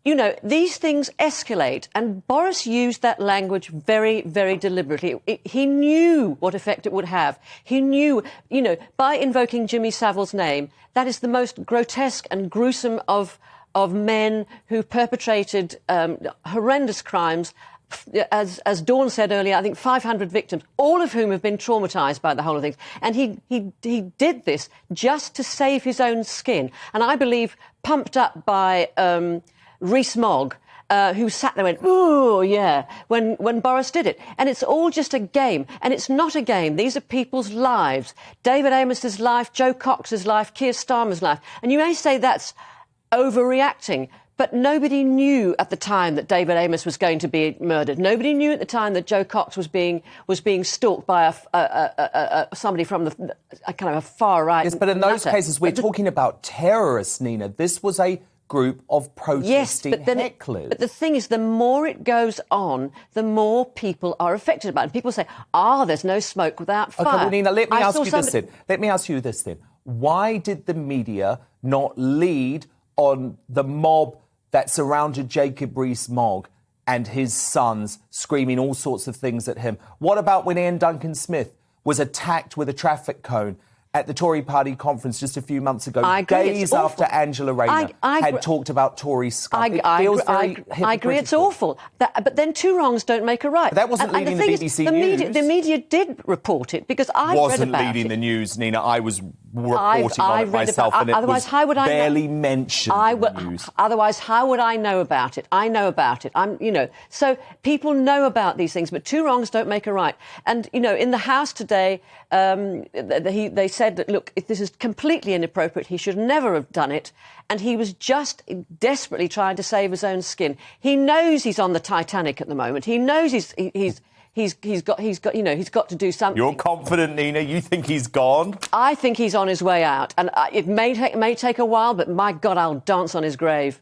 you know, these things escalate, and Boris used that language very, very deliberately. He knew what effect it would have. He knew, you know, by invoking Jimmy Savile's name, that is the most grotesque and gruesome of men who perpetrated horrendous crimes. As Dawn said earlier, I think 500 victims, all of whom have been traumatised by the whole of things. And he did this just to save his own skin. And I believe pumped up by Rees-Mogg, who sat there and went, "Ooh, yeah," when Boris did it. And it's all just a game. And it's not a game. These are people's lives. David Amos's life, Joe Cox's life, Keir Starmer's life. And you may say that's overreacting, but nobody knew at the time that David Amos was going to be murdered. Nobody knew at the time that Joe Cox was being stalked by somebody from the kind of a far right. Yes, but in those cases, we're talking about terrorists, Nina. This was a group of protesting hecklers. But the thing is, the more it goes on, the more people are affected by it. And people say, there's no smoke without fire. OK, well, Nina, let me ask you this then. Why did the media not lead on the mob that surrounded Jacob Rees-Mogg and his sons, screaming all sorts of things at him? What about when Ian Duncan Smith was attacked with a traffic cone at the Tory party conference just a few months ago, days after Angela Rayner had talked about Tory scum? I agree, it's awful. But then two wrongs don't make a right. But that wasn't leading the BBC News. The media did report it because I read about it. Wasn't leading the news, Nina. I was reporting on it myself, and it was barely mentioned in the news. Otherwise, how would I know about it? I know about it. So people know about these things, but two wrongs don't make a right. And, you know, in the House today, they said that, look, this is completely inappropriate. He should never have done it. And he was just desperately trying to save his own skin. He knows he's on the Titanic at the moment. He knows he's got to do something. You're confident, Nina? You think he's gone? I think he's on his way out. And it may take a while, but my God, I'll dance on his grave.